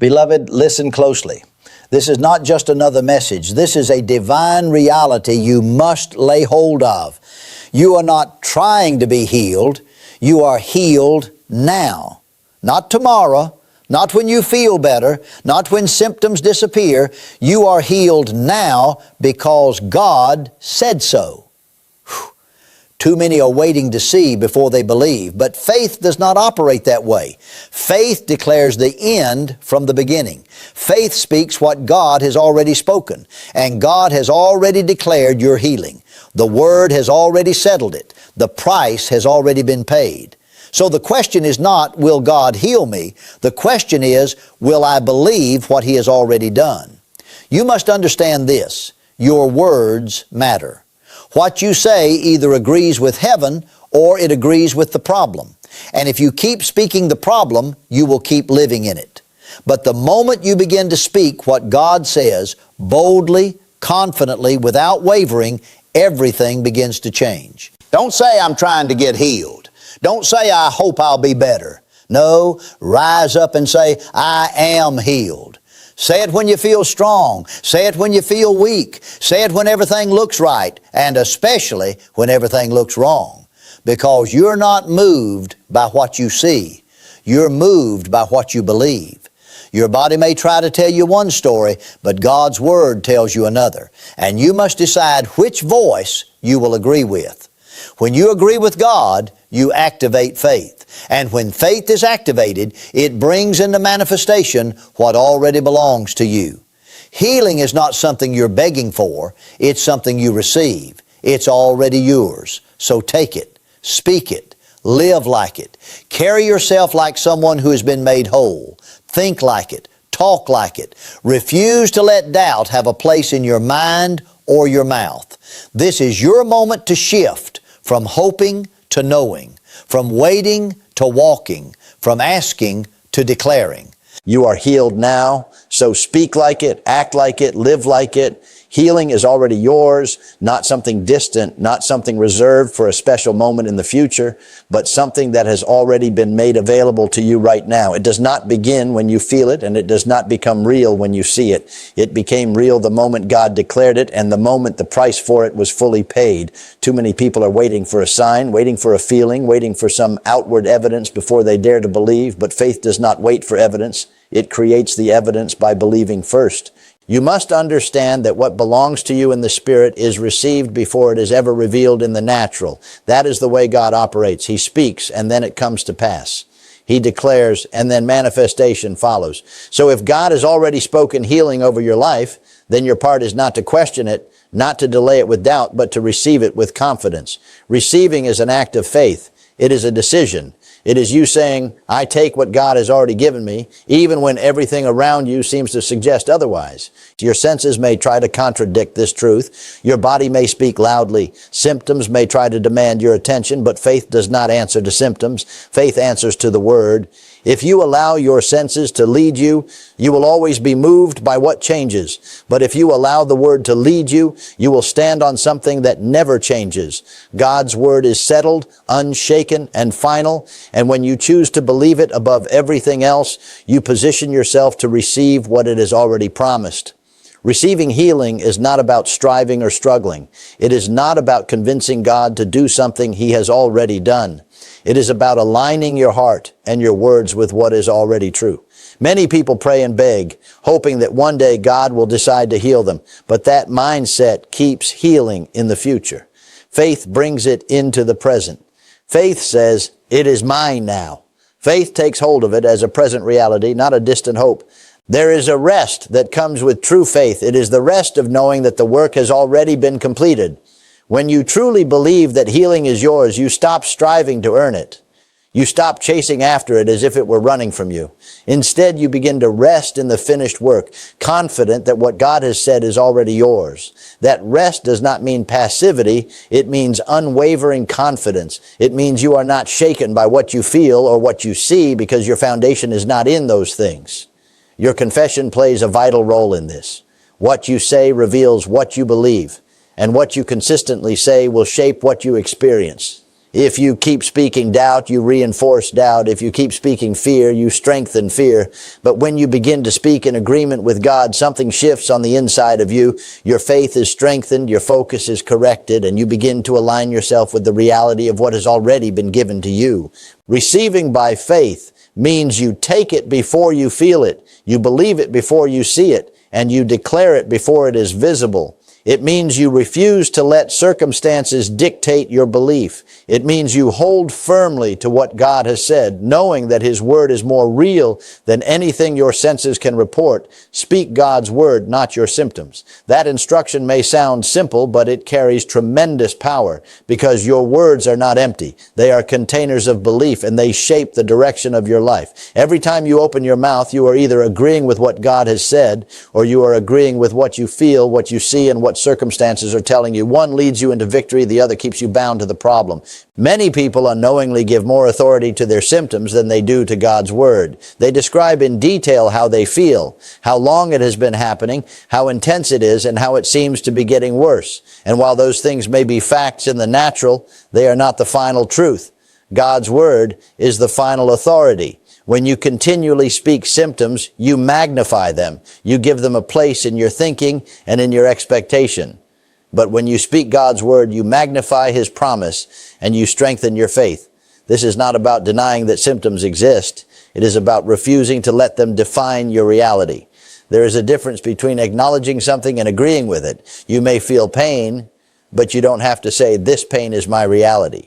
Beloved, listen closely. This is not just another message. This is a divine reality you must lay hold of. You are not trying to be healed. You are healed now. Not tomorrow, not when you feel better, not when symptoms disappear. You are healed now because God said so. Too many are waiting to see before they believe, but faith does not operate that way. Faith declares the end from the beginning. Faith speaks what God has already spoken, and God has already declared your healing. The Word has already settled it. The price has already been paid. So the question is not, will God heal me? The question is, will I believe what He has already done? You must understand this: your words matter. What you say either agrees with heaven or it agrees with the problem. And if you keep speaking the problem, you will keep living in it. But the moment you begin to speak what God says, boldly, confidently, without wavering, everything begins to change. Don't say, I'm trying to get healed. Don't say, I hope I'll be better. No, rise up and say, I am healed. Say it when you feel strong. Say it when you feel weak. Say it when everything looks right, and especially when everything looks wrong. Because you're not moved by what you see. You're moved by what you believe. Your body may try to tell you one story, but God's Word tells you another. And you must decide which voice you will agree with. When you agree with God, you activate faith. And when faith is activated, it brings into manifestation what already belongs to you. Healing is not something you're begging for. It's something you receive. It's already yours. So take it, speak it, live like it. Carry yourself like someone who has been made whole. Think like it, talk like it. Refuse to let doubt have a place in your mind or your mouth. This is your moment to shift from hoping to knowing, from waiting to walking, from asking to declaring. You are healed now, so speak like it, act like it, live like it. Healing is already yours, not something distant, not something reserved for a special moment in the future, but something that has already been made available to you right now. It does not begin when you feel it, and it does not become real when you see it. It became real the moment God declared it, and the moment the price for it was fully paid. Too many people are waiting for a sign, waiting for a feeling, waiting for some outward evidence before they dare to believe, but faith does not wait for evidence. It creates the evidence by believing first. You must understand that what belongs to you in the Spirit is received before it is ever revealed in the natural. That is the way God operates. He speaks, and then it comes to pass. He declares, and then manifestation follows. So if God has already spoken healing over your life, then your part is not to question it, not to delay it with doubt, but to receive it with confidence. Receiving is an act of faith. It is a decision. It is you saying, I take what God has already given me, even when everything around you seems to suggest otherwise. Your senses may try to contradict this truth. Your body may speak loudly. Symptoms may try to demand your attention, but faith does not answer to symptoms. Faith answers to the Word. If you allow your senses to lead you, you will always be moved by what changes. But if you allow the Word to lead you, you will stand on something that never changes. God's Word is settled, unshaken, and final. And when you choose to believe it above everything else, you position yourself to receive what it has already promised. Receiving healing is not about striving or struggling. It is not about convincing God to do something He has already done. It is about aligning your heart and your words with what is already true. Many people pray and beg, hoping that one day God will decide to heal them, but that mindset keeps healing in the future. Faith brings it into the present. Faith says, it is mine now. Faith takes hold of it as a present reality, not a distant hope. There is a rest that comes with true faith. It is the rest of knowing that the work has already been completed. When you truly believe that healing is yours, you stop striving to earn it. You stop chasing after it as if it were running from you. Instead, you begin to rest in the finished work, confident that what God has said is already yours. That rest does not mean passivity. It means unwavering confidence. It means you are not shaken by what you feel or what you see because your foundation is not in those things. Your confession plays a vital role in this. What you say reveals what you believe, and what you consistently say will shape what you experience. If you keep speaking doubt, you reinforce doubt. If you keep speaking fear, you strengthen fear. But when you begin to speak in agreement with God, something shifts on the inside of you. Your faith is strengthened, your focus is corrected, and you begin to align yourself with the reality of what has already been given to you. Receiving by faith means you take it before you feel it, you believe it before you see it, and you declare it before it is visible. It means you refuse to let circumstances dictate your belief. It means you hold firmly to what God has said, knowing that His Word is more real than anything your senses can report. Speak God's Word, not your symptoms. That instruction may sound simple, but it carries tremendous power because your words are not empty. They are containers of belief, and they shape the direction of your life. Every time you open your mouth, you are either agreeing with what God has said, or you are agreeing with what you feel, what you see, and what circumstances are telling you. One leads you into victory, the other keeps you bound to the problem. Many people unknowingly give more authority to their symptoms than they do to God's Word. They describe in detail how they feel, how long it has been happening, how intense it is, and how it seems to be getting worse. And while those things may be facts in the natural, they are not the final truth. God's Word is the final authority. When you continually speak symptoms, you magnify them. You give them a place in your thinking and in your expectation. But when you speak God's Word, you magnify His promise and you strengthen your faith. This is not about denying that symptoms exist. It is about refusing to let them define your reality. There is a difference between acknowledging something and agreeing with it. You may feel pain, but you don't have to say, "This pain is my reality."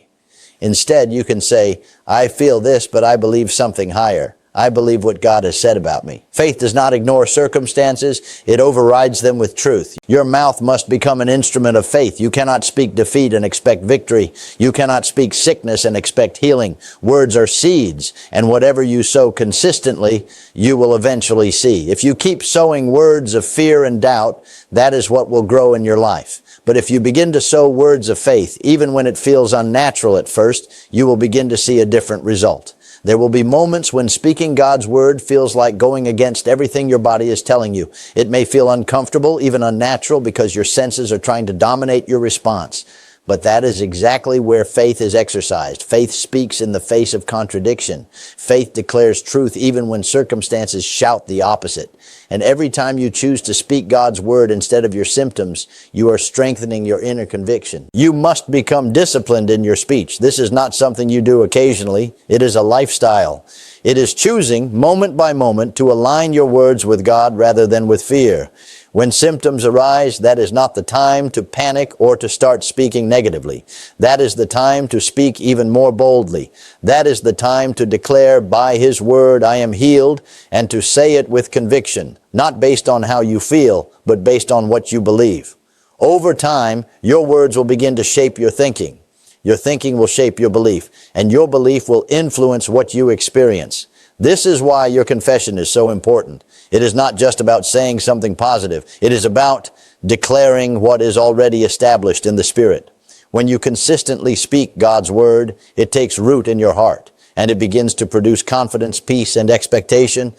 Instead, you can say, "I feel this, but I believe something higher. I believe what God has said about me." Faith does not ignore circumstances. It overrides them with truth. Your mouth must become an instrument of faith. You cannot speak defeat and expect victory. You cannot speak sickness and expect healing. Words are seeds, and whatever you sow consistently, you will eventually see. If you keep sowing words of fear and doubt, that is what will grow in your life. But if you begin to sow words of faith, even when it feels unnatural at first, you will begin to see a different result. There will be moments when speaking God's Word feels like going against everything your body is telling you. It may feel uncomfortable, even unnatural, because your senses are trying to dominate your response. But that is exactly where faith is exercised. Faith speaks in the face of contradiction. Faith declares truth even when circumstances shout the opposite. And every time you choose to speak God's Word instead of your symptoms, you are strengthening your inner conviction. You must become disciplined in your speech. This is not something you do occasionally. It is a lifestyle. It is choosing moment by moment to align your words with God rather than with fear. When symptoms arise, that is not the time to panic or to start speaking negatively. That is the time to speak even more boldly. That is the time to declare by His Word, "I am healed," and to say it with conviction, not based on how you feel, but based on what you believe. Over time, your words will begin to shape your thinking. Your thinking will shape your belief, and your belief will influence what you experience. This is why your confession is so important. It is not just about saying something positive. It is about declaring what is already established in the Spirit. When you consistently speak God's Word, it takes root in your heart, and it begins to produce confidence, peace, and expectation.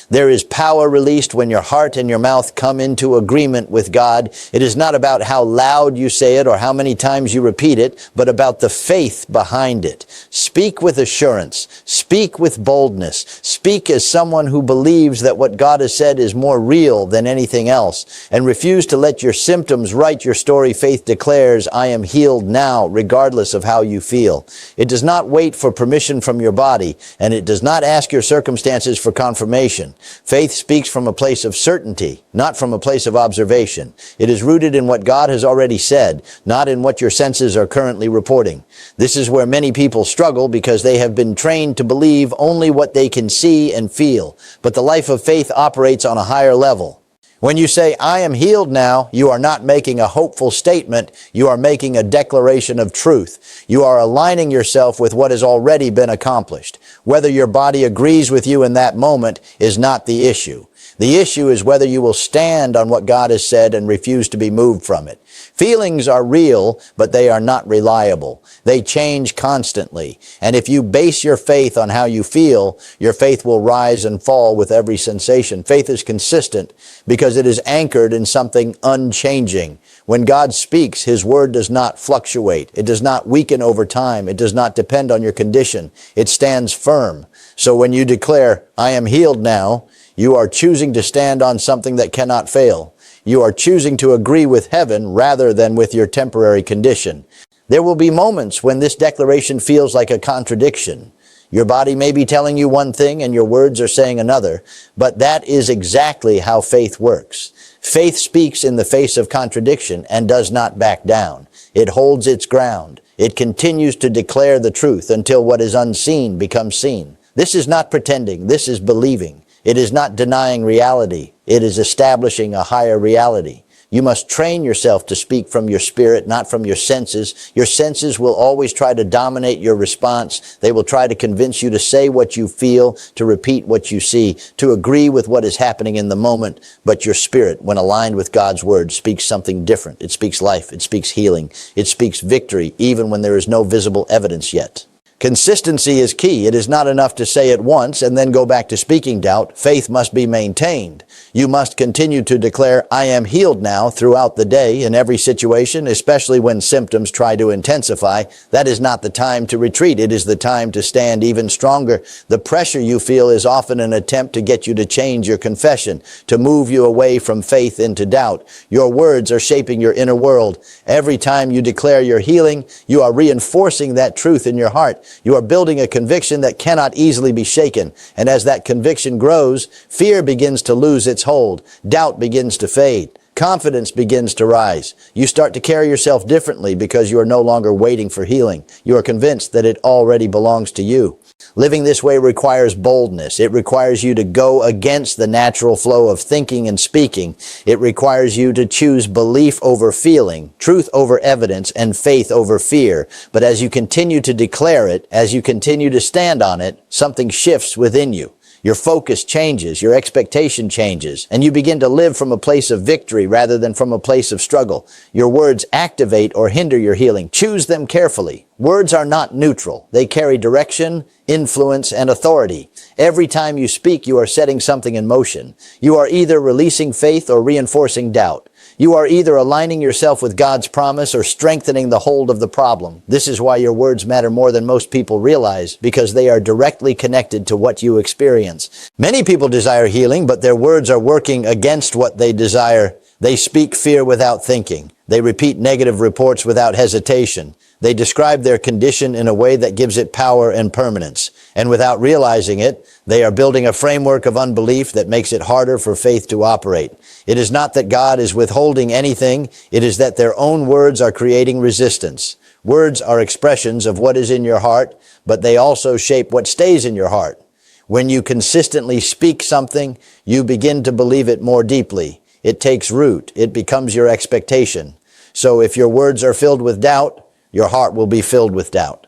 There is power released when your heart and your mouth come into agreement with God. It is not about how loud you say it or how many times you repeat it, but about the faith behind it. Speak with assurance. Speak with boldness. Speak as someone who believes that what God has said is more real than anything else. And refuse to let your symptoms write your story. Faith declares, "I am healed now," regardless of how you feel. It does not wait for permission from your body, and it does not ask your circumstances for confirmation. Faith speaks from a place of certainty, not from a place of observation. It is rooted in what God has already said, not in what your senses are currently reporting. This is where many people struggle because they have been trained to believe only what they can see and feel. But the life of faith operates on a higher level. When you say, "I am healed now," you are not making a hopeful statement. You are making a declaration of truth. You are aligning yourself with what has already been accomplished. Whether your body agrees with you in that moment is not the issue. The issue is whether you will stand on what God has said and refuse to be moved from it. Feelings are real, but they are not reliable. They change constantly. And if you base your faith on how you feel, your faith will rise and fall with every sensation. Faith is consistent because it is anchored in something unchanging. When God speaks, His word does not fluctuate. It does not weaken over time. It does not depend on your condition. It stands firm. So when you declare, I am healed now, you are choosing to stand on something that cannot fail. You are choosing to agree with heaven rather than with your temporary condition. There will be moments when this declaration feels like a contradiction. Your body may be telling you one thing and your words are saying another, but that is exactly how faith works. Faith speaks in the face of contradiction and does not back down. It holds its ground. It continues to declare the truth until what is unseen becomes seen. This is not pretending. This is believing. It is not denying reality. It is establishing a higher reality. You must train yourself to speak from your spirit, not from your senses. Your senses will always try to dominate your response. They will try to convince you to say what you feel, to repeat what you see, to agree with what is happening in the moment. But your spirit, when aligned with God's word, speaks something different. It speaks life. It speaks healing. It speaks victory, even when there is no visible evidence yet. Consistency is key. It is not enough to say it once and then go back to speaking doubt. Faith must be maintained. You must continue to declare, I am healed now throughout the day in every situation, especially when symptoms try to intensify. That is not the time to retreat. It is the time to stand even stronger. The pressure you feel is often an attempt to get you to change your confession, to move you away from faith into doubt. Your words are shaping your inner world. Every time you declare your healing, you are reinforcing that truth in your heart. You are building a conviction that cannot easily be shaken. And as that conviction grows, fear begins to lose its hold. Doubt begins to fade. Confidence begins to rise. You start to carry yourself differently because you are no longer waiting for healing. You are convinced that it already belongs to you. Living this way requires boldness. It requires you to go against the natural flow of thinking and speaking. It requires you to choose belief over feeling, truth over evidence, and faith over fear. But as you continue to declare it, as you continue to stand on it, something shifts within you. Your focus changes, your expectation changes, and you begin to live from a place of victory rather than from a place of struggle. Your words activate or hinder your healing. Choose them carefully. Words are not neutral. They carry direction, influence, and authority. Every time you speak, you are setting something in motion. You are either releasing faith or reinforcing doubt. You are either aligning yourself with God's promise or strengthening the hold of the problem. This is why your words matter more than most people realize, because they are directly connected to what you experience. Many people desire healing, but their words are working against what they desire. They speak fear without thinking. They repeat negative reports without hesitation. They describe their condition in a way that gives it power and permanence. And without realizing it, they are building a framework of unbelief that makes it harder for faith to operate. It is not that God is withholding anything. It is that their own words are creating resistance. Words are expressions of what is in your heart, but they also shape what stays in your heart. When you consistently speak something, you begin to believe it more deeply. It takes root. It becomes your expectation. So if your words are filled with doubt, your heart will be filled with doubt.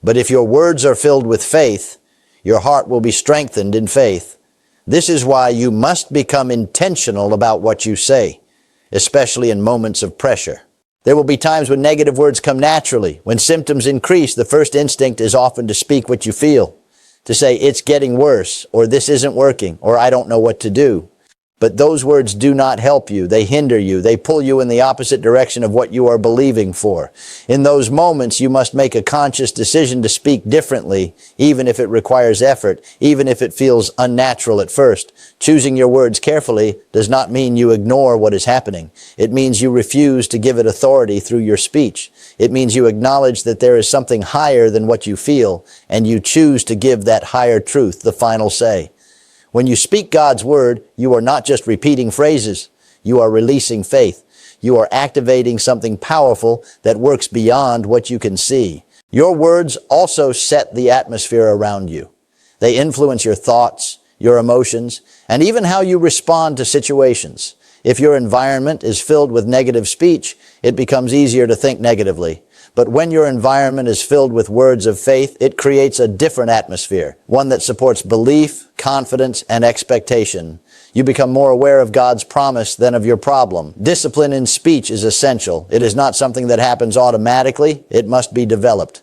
But if your words are filled with faith, your heart will be strengthened in faith. This is why you must become intentional about what you say, especially in moments of pressure. There will be times when negative words come naturally. When symptoms increase, the first instinct is often to speak what you feel, to say, it's getting worse, or this isn't working, or I don't know what to do. But those words do not help you. They hinder you. They pull you in the opposite direction of what you are believing for. In those moments, you must make a conscious decision to speak differently, even if it requires effort, even if it feels unnatural at first. Choosing your words carefully does not mean you ignore what is happening. It means you refuse to give it authority through your speech. It means you acknowledge that there is something higher than what you feel, and you choose to give that higher truth the final say. When you speak God's word, you are not just repeating phrases. You are releasing faith. You are activating something powerful that works beyond what you can see. Your words also set the atmosphere around you. They influence your thoughts, your emotions, and even how you respond to situations. If your environment is filled with negative speech, it becomes easier to think negatively. But when your environment is filled with words of faith, it creates a different atmosphere, one that supports belief, confidence, and expectation. You become more aware of God's promise than of your problem. Discipline in speech is essential. It is not something that happens automatically. It must be developed.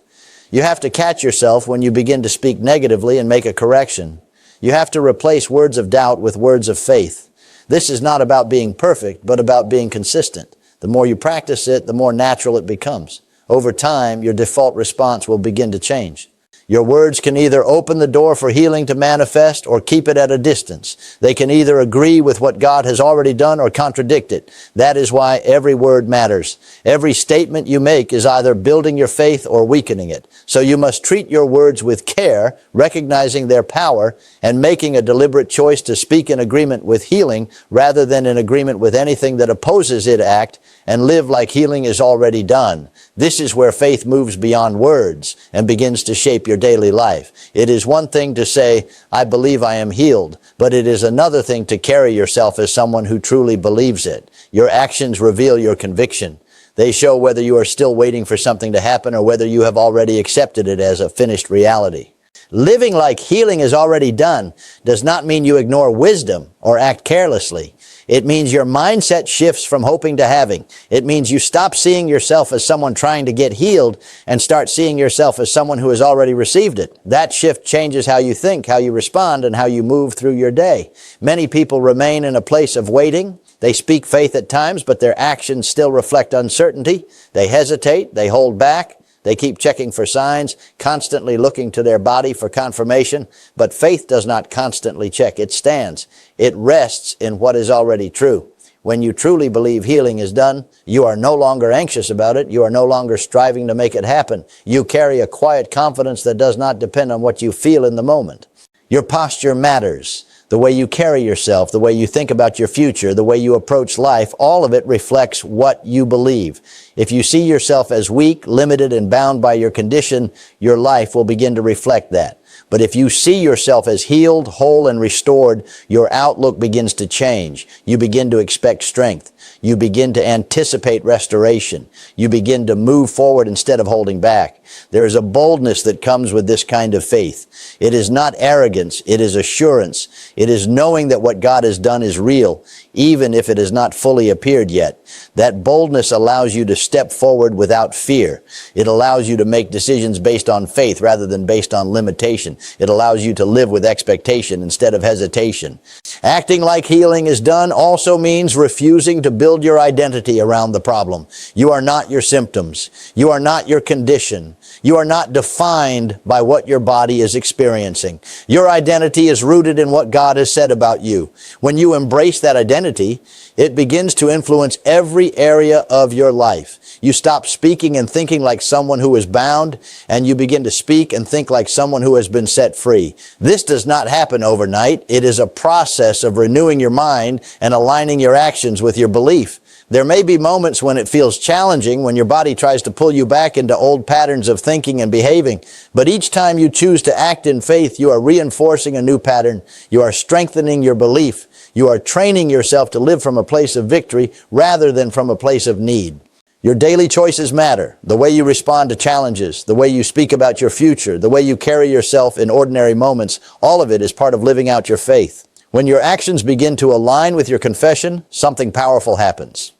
You have to catch yourself when you begin to speak negatively and make a correction. You have to replace words of doubt with words of faith. This is not about being perfect, but about being consistent. The more you practice it, the more natural it becomes. Over time, your default response will begin to change. Your words can either open the door for healing to manifest or keep it at a distance. They can either agree with what God has already done or contradict it. That is why every word matters. Every statement you make is either building your faith or weakening it. So you must treat your words with care, recognizing their power, and making a deliberate choice to speak in agreement with healing rather than in agreement with anything that opposes it act, and live like healing is already done. This is where faith moves beyond words and begins to shape your daily life. It is one thing to say, I believe I am healed, but it is another thing to carry yourself as someone who truly believes it. Your actions reveal your conviction. They show whether you are still waiting for something to happen or whether you have already accepted it as a finished reality. Living like healing is already done does not mean you ignore wisdom or act carelessly. It means your mindset shifts from hoping to having. It means you stop seeing yourself as someone trying to get healed and start seeing yourself as someone who has already received it. That shift changes how you think, how you respond, and how you move through your day. Many people remain in a place of waiting. They speak faith at times, but their actions still reflect uncertainty. They hesitate, they hold back. They keep checking for signs, constantly looking to their body for confirmation. But faith does not constantly check. It stands. It rests in what is already true. When you truly believe healing is done, you are no longer anxious about it. You are no longer striving to make it happen. You carry a quiet confidence that does not depend on what you feel in the moment. Your posture matters. The way you carry yourself, the way you think about your future, the way you approach life, all of it reflects what you believe. If you see yourself as weak, limited, and bound by your condition, your life will begin to reflect that. But if you see yourself as healed, whole, and restored, your outlook begins to change. You begin to expect strength. You begin to anticipate restoration. You begin to move forward instead of holding back. There is a boldness that comes with this kind of faith. It is not arrogance. It is assurance. It is knowing that what God has done is real, even if it has not fully appeared yet. That boldness allows you to step forward without fear. It allows you to make decisions based on faith rather than based on limitation. It allows you to live with expectation instead of hesitation. Acting like healing is done also means refusing to build your identity around the problem. You are not your symptoms. You are not your condition. You are not defined by what your body is experiencing. Your identity is rooted in what God has said about you. When you embrace that identity, it begins to influence every area of your life. You stop speaking and thinking like someone who is bound, and you begin to speak and think like someone who has been set free. This does not happen overnight. It is a process of renewing your mind and aligning your actions with your belief. There may be moments when it feels challenging, when your body tries to pull you back into old patterns of thinking and behaving. But each time you choose to act in faith, you are reinforcing a new pattern. You are strengthening your belief. You are training yourself to live from a place of victory rather than from a place of need. Your daily choices matter. The way you respond to challenges, the way you speak about your future, the way you carry yourself in ordinary moments, all of it is part of living out your faith. When your actions begin to align with your confession, something powerful happens.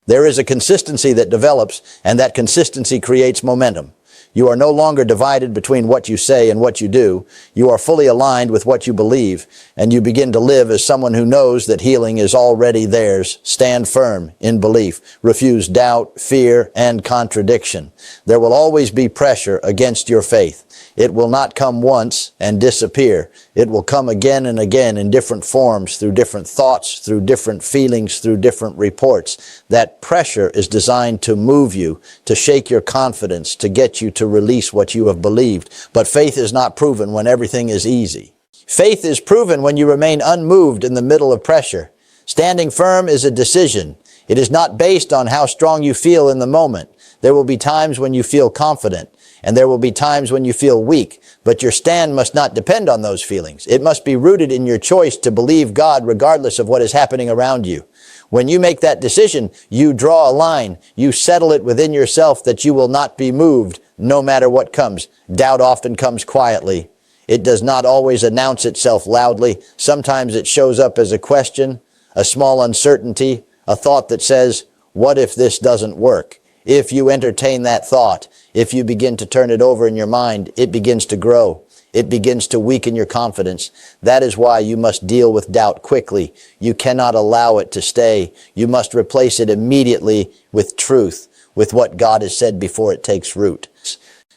There is a consistency that develops, and that consistency creates momentum. You are no longer divided between what you say and what you do. You are fully aligned with what you believe, and you begin to live as someone who knows that healing is already theirs. Stand firm in belief. Refuse doubt, fear, and contradiction. There will always be pressure against your faith. It will not come once and disappear. It will come again and again in different forms, through different thoughts, through different feelings, through different reports. That pressure is designed to move you, to shake your confidence, to get you to release what you have believed. But faith is not proven when everything is easy. Faith is proven when you remain unmoved in the middle of pressure. Standing firm is a decision. It is not based on how strong you feel in the moment. There will be times when you feel confident, and there will be times when you feel weak, but your stand must not depend on those feelings. It must be rooted in your choice to believe God regardless of what is happening around you. When you make that decision, you draw a line. You settle it within yourself that you will not be moved no matter what comes. Doubt often comes quietly. It does not always announce itself loudly. Sometimes it shows up as a question, a small uncertainty, a thought that says, what if this doesn't work? If you entertain that thought, if you begin to turn it over in your mind, it begins to grow. It begins to weaken your confidence. That is why you must deal with doubt quickly. You cannot allow it to stay. You must replace it immediately with truth, with what God has said before it takes root.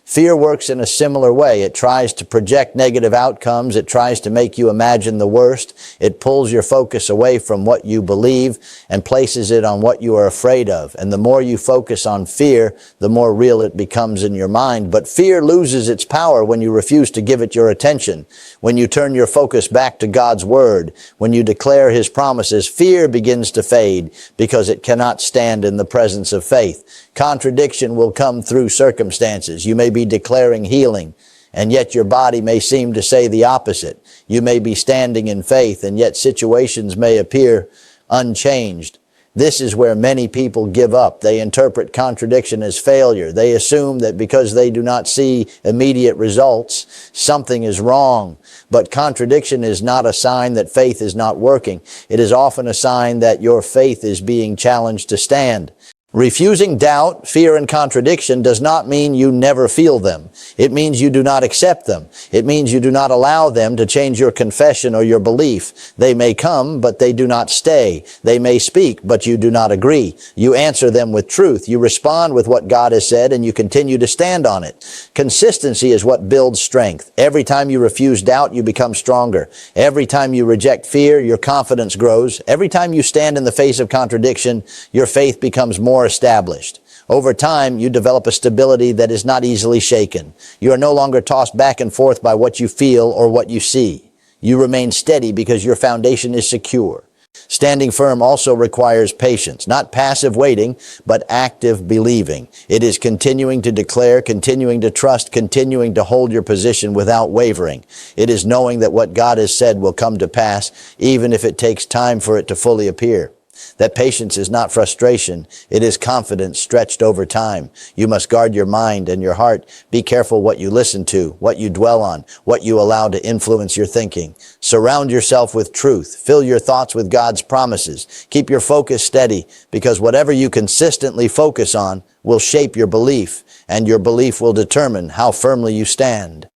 Fear works in a similar way. It tries to project negative outcomes. It tries to make you imagine the worst. It pulls your focus away from what you believe and places it on what you are afraid of. And the more you focus on fear, the more real it becomes in your mind. But fear loses its power when you refuse to give it your attention. When you turn your focus back to God's Word, when you declare His promises, fear begins to fade because it cannot stand in the presence of faith. Contradiction will come through circumstances. You may be declaring healing, and yet your body may seem to say the opposite. You may be standing in faith, and yet situations may appear unchanged. This is where many people give up. They interpret contradiction as failure. They assume that because they do not see immediate results, something is wrong. But contradiction is not a sign that faith is not working. It is often a sign that your faith is being challenged to stand. Refusing doubt, fear, and contradiction does not mean you never feel them. It means you do not accept them. It means you do not allow them to change your confession or your belief. They may come, but they do not stay. They may speak, but you do not agree. You answer them with truth. You respond with what God has said, and you continue to stand on it. Consistency is what builds strength. Every time you refuse doubt, you become stronger. Every time you reject fear, your confidence grows. Every time you stand in the face of contradiction, your faith becomes more established. Over time, you develop a stability that is not easily shaken. You are no longer tossed back and forth by what you feel or what you see. You remain steady because your foundation is secure. Standing firm also requires patience, not passive waiting, but active believing. It is continuing to declare, continuing to trust, continuing to hold your position without wavering. It is knowing that what God has said will come to pass, even if it takes time for it to fully appear. That patience is not frustration. It is confidence stretched over time. You must guard your mind and your heart. Be careful what you listen to, what you dwell on, what you allow to influence your thinking. Surround yourself with truth. Fill your thoughts with God's promises. Keep your focus steady, because whatever you consistently focus on will shape your belief, and your belief will determine how firmly you stand.